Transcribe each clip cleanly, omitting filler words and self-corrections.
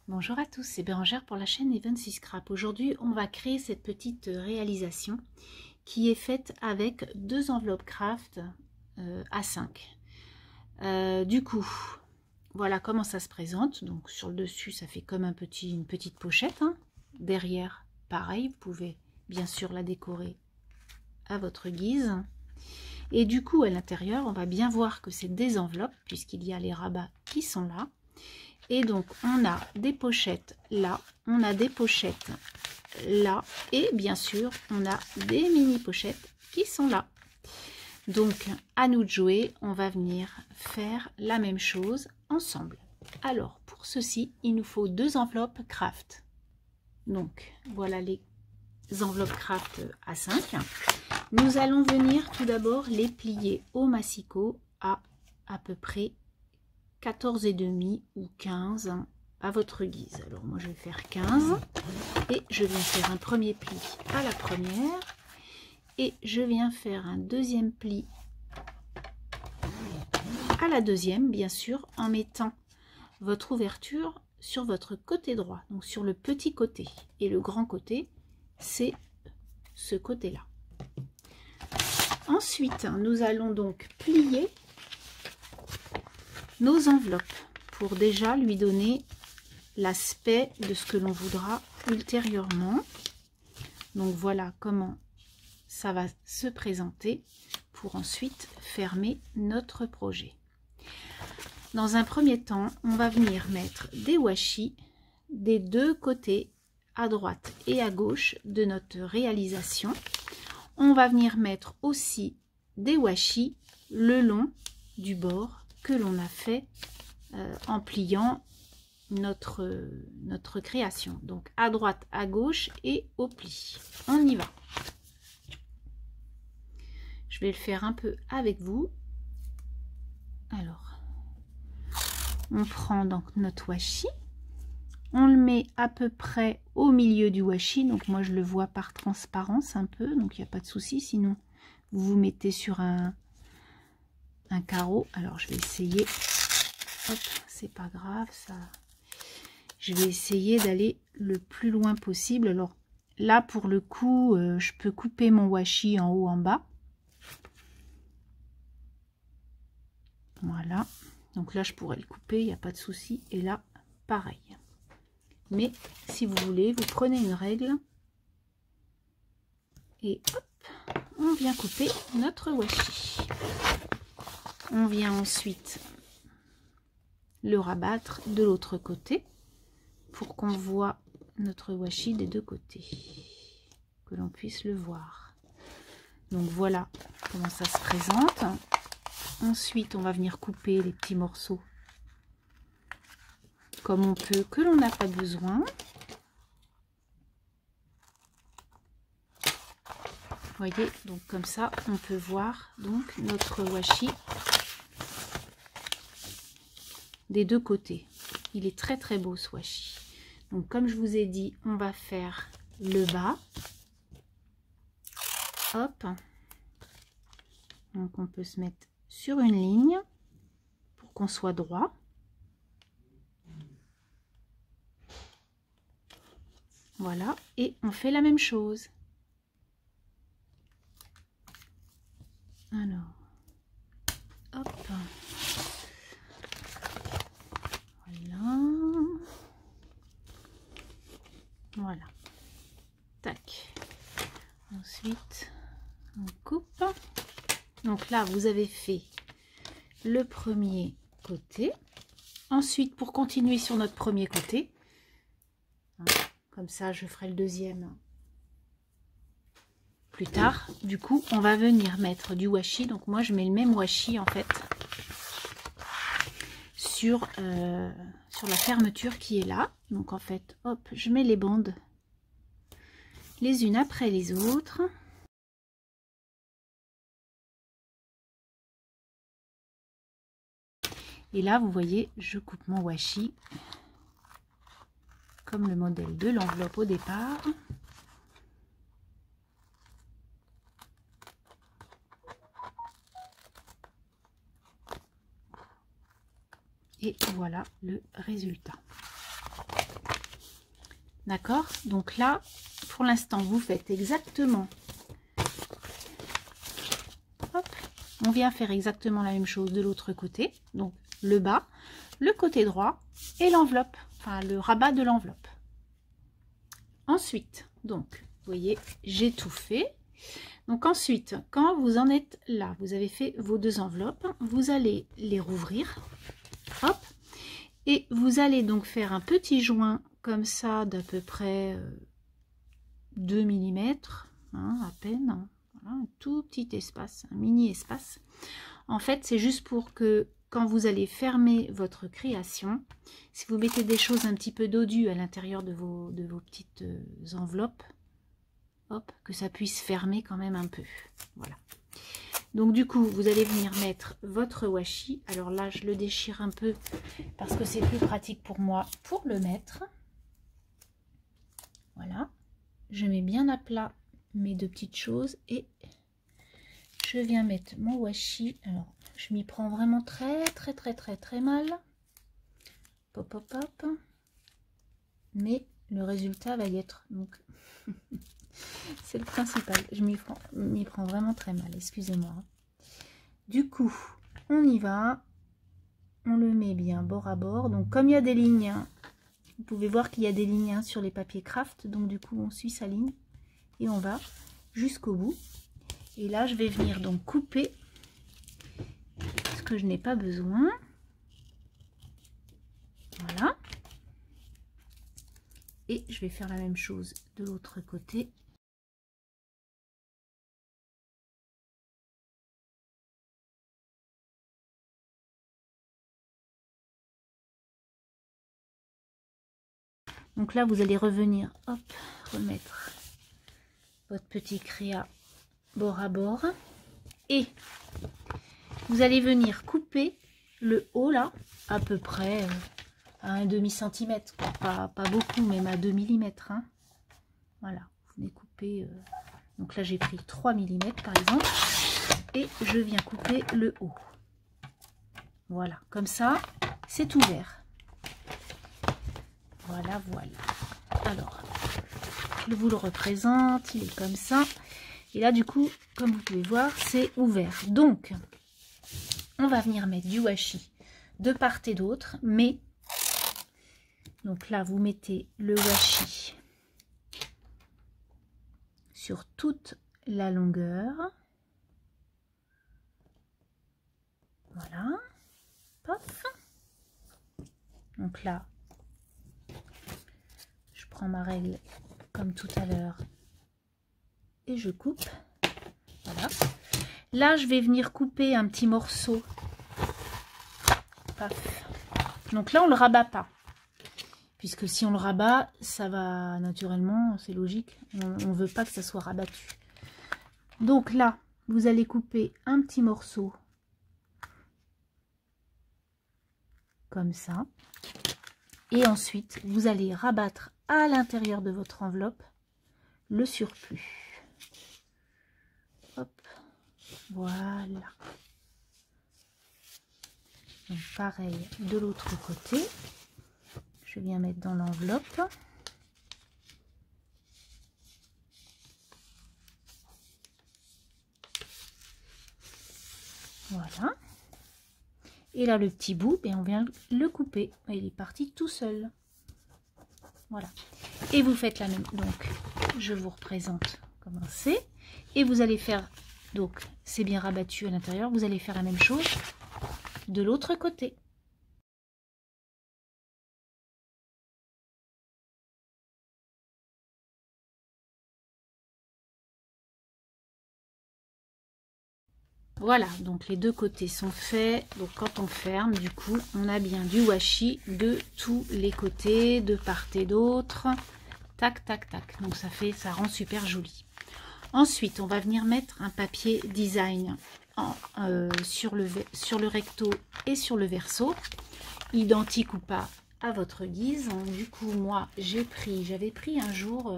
Bonjour à tous, c'est Bérangère pour la chaîne Evans Scrap. Aujourd'hui, on va créer cette petite réalisation qui est faite avec deux enveloppes craft A5. Du coup, voilà comment ça se présente. Donc sur le dessus, ça fait comme une petite pochette. Derrière, pareil, vous pouvez bien sûr la décorer à votre guise. Et du coup, à l'intérieur, on va bien voir que c'est des enveloppes puisqu'il y a les rabats qui sont là. Et donc, on a des pochettes là, on a des pochettes là, et bien sûr, on a des mini-pochettes qui sont là. Donc, à nous de jouer, on va venir faire la même chose ensemble. Alors, pour ceci, il nous faut deux enveloppes craft. Donc, voilà les enveloppes craft A5. Nous allons venir tout d'abord les plier au massicot à peu près 14,5 ou 15 à votre guise. Alors moi je vais faire 15 et je viens faire un premier pli à la première et je viens faire un deuxième pli à la deuxième, bien sûr en mettant votre ouverture sur votre côté droit, donc sur le petit côté, et le grand côté c'est ce côté là. Ensuite nous allons donc plier nos enveloppes pour déjà lui donner l'aspect de ce que l'on voudra ultérieurement. Donc voilà comment ça va se présenter pour ensuite fermer notre projet. Dans un premier temps, on va venir mettre des washi des deux côtés, à droite et à gauche de notre réalisation. On va venir mettre aussi des washi le long du bord que l'on a fait en pliant notre création. Donc à droite, à gauche et au pli. On y va. Je vais le faire un peu avec vous. Alors, on prend donc notre washi. On le met à peu près au milieu du washi. Donc moi je le vois par transparence un peu. Donc il n'y a pas de souci. Sinon vous vous mettez sur un carreau. Alors je vais essayer. Hop, c'est pas grave ça. Je vais essayer d'aller le plus loin possible. Alors là pour le coup je peux couper mon washi en haut en bas. Voilà, donc là je pourrais le couper, il n'y a pas de souci. Et là pareil, mais si vous voulez vous prenez une règle et hop, on vient couper notre washi. On vient ensuite le rabattre de l'autre côté pour qu'on voit notre washi des deux côtés, que l'on puisse le voir. Donc voilà comment ça se présente. Ensuite on va venir couper les petits morceaux comme on peut, que l'on n'a pas besoin. Voyez, donc comme ça on peut voir donc notre washi des deux côtés. Il est très très beau ce washi. Donc comme je vous ai dit, on va faire le bas. Hop. Donc on peut se mettre sur une ligne pour qu'on soit droit. Voilà, et on fait la même chose. Alors, hop. Voilà. Voilà. Tac. Ensuite, on coupe. Donc là, vous avez fait le premier côté. Ensuite, pour continuer sur notre premier côté, comme ça, je ferai le deuxième plus tard. Du coup, on va venir mettre du washi. Donc moi, je mets le même washi en fait sur la fermeture qui est là. Donc en fait, hop, je mets les bandes les unes après les autres. Et là, vous voyez, je coupe mon washi comme le modèle de l'enveloppe au départ. Et voilà le résultat. D'accord? Donc là, pour l'instant, vous faites exactement... Hop, on vient faire exactement la même chose de l'autre côté. Donc le bas, le côté droit et l'enveloppe, enfin le rabat de l'enveloppe. Ensuite, donc, vous voyez, j'ai tout fait. Donc ensuite, quand vous en êtes là, vous avez fait vos deux enveloppes, vous allez les rouvrir. Hop. Et vous allez donc faire un petit joint comme ça d'à peu près 2 mm, hein, à peine. Voilà, un tout petit espace, un mini espace. En fait, c'est juste pour que quand vous allez fermer votre création, si vous mettez des choses un petit peu dodues à l'intérieur de vos petites enveloppes, hop, que ça puisse fermer quand même un peu. Voilà. Donc du coup, vous allez venir mettre votre washi. Alors là, je le déchire un peu parce que c'est plus pratique pour moi pour le mettre. Voilà. Je mets bien à plat mes deux petites choses et je viens mettre mon washi. Alors, je m'y prends vraiment très mal. Pop, pop, pop. Mais le résultat va y être... Donc, c'est le principal. Je m'y prends vraiment très mal. Excusez-moi. Du coup, on y va. On le met bien bord à bord. Donc, comme il y a des lignes, vous pouvez voir qu'il y a des lignes sur les papiers craft. Donc, du coup, on suit sa ligne. Et on va jusqu'au bout. Et là, je vais venir donc couper ce que je n'ai pas besoin. Voilà. Et je vais faire la même chose de l'autre côté. Donc là, vous allez revenir, hop, remettre votre petit créa bord à bord. Et vous allez venir couper le haut là, à peu près à un demi-centimètre. Pas beaucoup, même à 2 mm. Hein. Voilà, vous venez couper. Donc là, j'ai pris 3 mm par exemple. Et je viens couper le haut. Voilà, comme ça, c'est ouvert. Voilà, voilà. Alors, je vous le représente, il est comme ça. Et là, du coup, comme vous pouvez voir, c'est ouvert. Donc, on va venir mettre du washi de part et d'autre. Mais, donc là, vous mettez le washi sur toute la longueur. Voilà. Paf. Donc là, je prends ma règle comme tout à l'heure et je coupe. Voilà. Là, je vais venir couper un petit morceau. Paf. Donc là, on le rabat pas. Puisque si on le rabat, ça va naturellement, c'est logique. On ne veut pas que ça soit rabattu. Donc là, vous allez couper un petit morceau. Comme ça. Et ensuite, vous allez rabattre à l'intérieur de votre enveloppe le surplus. Hop, voilà. Donc pareil de l'autre côté. Je viens mettre dans l'enveloppe. Voilà. Et là, le petit bout, on vient le couper. Il est parti tout seul. Voilà. Et vous faites la même. Donc, je vous représente comment c'est. Et vous allez faire, donc, c'est bien rabattu à l'intérieur. Vous allez faire la même chose de l'autre côté. Voilà, donc les deux côtés sont faits. Donc quand on ferme, du coup, on a bien du washi de tous les côtés, de part et d'autre. Tac, tac, tac. Donc ça rend super joli. Ensuite, on va venir mettre un papier design sur le recto et sur le verso. Identique ou pas à votre guise. Du coup, moi, j'avais pris un jour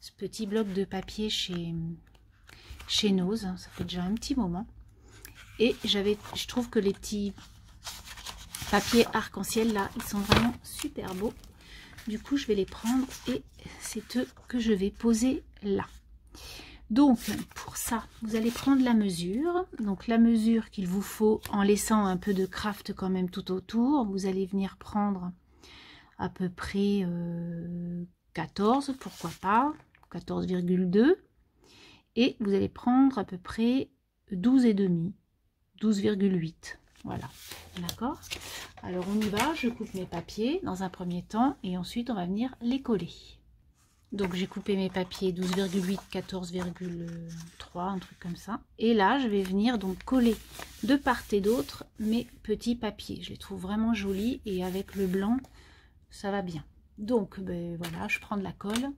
ce petit bloc de papier chez Nose, ça fait déjà un petit moment, et je trouve que les petits papiers arc-en-ciel là, ils sont vraiment super beaux, Du coup, je vais les prendre et c'est eux que je vais poser là. Donc, pour ça, vous allez prendre la mesure. Donc, la mesure qu'il vous faut en laissant un peu de craft quand même tout autour. Vous allez venir prendre à peu près 14, pourquoi pas, 14,2. Et vous allez prendre à peu près 12,5, 12,8. Voilà, d'accord. Alors, on y va. Je coupe mes papiers dans un premier temps et ensuite, on va venir les coller. Donc j'ai coupé mes papiers 12,8, 14,3, un truc comme ça. Et là, je vais venir donc coller de part et d'autre mes petits papiers. Je les trouve vraiment jolis et avec le blanc, ça va bien. Donc ben, voilà, je prends de la colle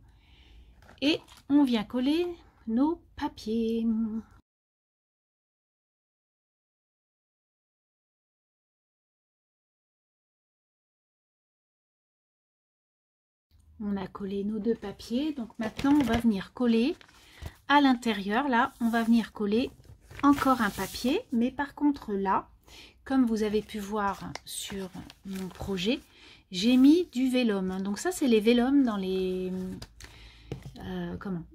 et on vient coller nos papiers. On a collé nos deux papiers, donc maintenant on va venir coller à l'intérieur. Là, on va venir coller encore un papier, mais par contre là, comme vous avez pu voir sur mon projet, j'ai mis du vélum. Donc ça, c'est les vélums dans les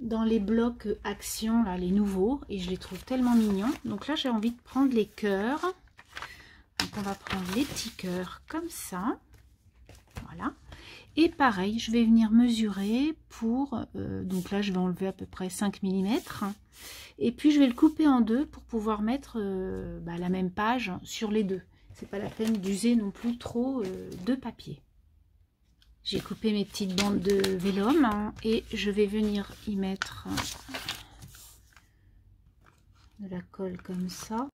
dans les blocs action, là, les nouveaux, et je les trouve tellement mignons. Donc là, j'ai envie de prendre les cœurs. Donc on va prendre les petits cœurs comme ça. Voilà. Et pareil, je vais venir mesurer pour, donc là je vais enlever à peu près 5 mm. Et puis je vais le couper en deux pour pouvoir mettre la même page sur les deux. C'est pas la peine d'user non plus trop de papier. J'ai coupé mes petites bandes de vélum et je vais venir y mettre de la colle comme ça.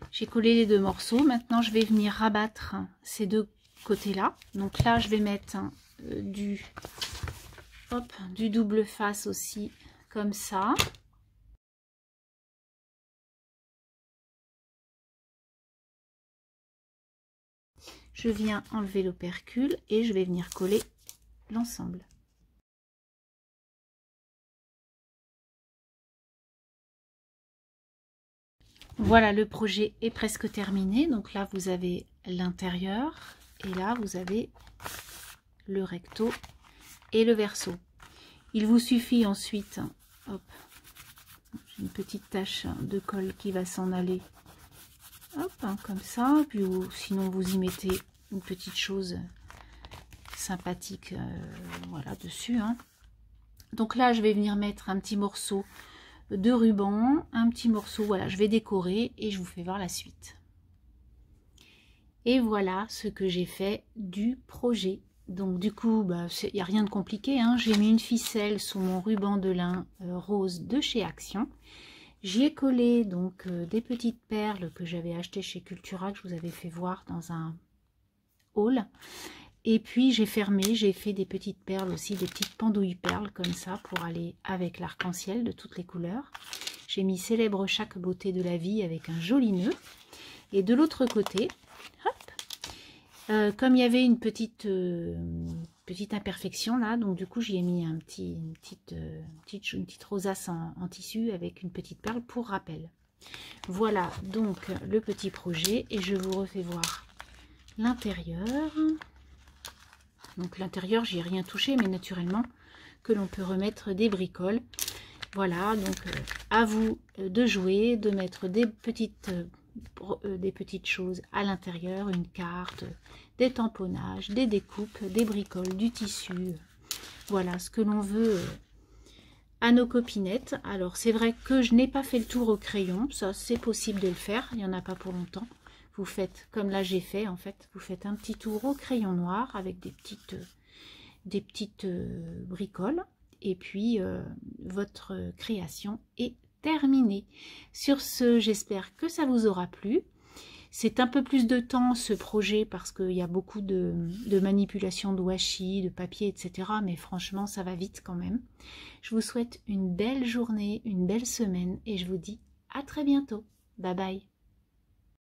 J'ai collé les deux morceaux. Maintenant, je vais venir rabattre ces deux côtés-là. Donc là, je vais mettre du double face aussi, comme ça. Je viens enlever l'opercule et je vais venir coller l'ensemble. Voilà, le projet est presque terminé. Donc là, vous avez l'intérieur et là, vous avez le recto et le verso. Il vous suffit ensuite, hop, j'ai une petite tache de colle qui va s'en aller, hop, comme ça. Puis sinon, vous y mettez une petite chose sympathique, voilà, dessus. Donc là, je vais venir mettre un petit morceau de ruban, un petit morceau, voilà, je vais décorer et je vous fais voir la suite. Et voilà ce que j'ai fait du projet. Donc du coup, il n'y a rien de compliqué, j'ai mis une ficelle sous mon ruban de lin rose de chez Action. J'y ai collé donc des petites perles que j'avais achetées chez Cultura, que je vous avais fait voir dans un haul. Et puis j'ai fermé, j'ai fait des petites perles aussi, des petites pendouilles perles comme ça pour aller avec l'arc-en-ciel de toutes les couleurs. J'ai mis célèbre chaque beauté de la vie avec un joli nœud. Et de l'autre côté, hop, comme il y avait une petite imperfection là, donc du coup j'y ai mis une petite rosace en tissu avec une petite perle pour rappel. Voilà donc le petit projet et je vous refais voir l'intérieur. Donc l'intérieur, j'y ai rien touché, mais naturellement que l'on peut remettre des bricoles. Voilà, donc à vous de jouer, de mettre des petites choses à l'intérieur, une carte, des tamponnages, des découpes, des bricoles, du tissu. Voilà ce que l'on veut à nos copinettes. Alors c'est vrai que je n'ai pas fait le tour au crayon, ça c'est possible de le faire, il n'y en a pas pour longtemps. Vous faites comme là j'ai fait, en fait, vous faites un petit tour au crayon noir avec des petites bricoles. Et puis, votre création est terminée. Sur ce, j'espère que ça vous aura plu. C'est un peu plus de temps ce projet parce qu'il y a beaucoup de manipulation de washi, de papier, etc. Mais franchement, ça va vite quand même. Je vous souhaite une belle journée, une belle semaine et je vous dis à très bientôt. Bye bye.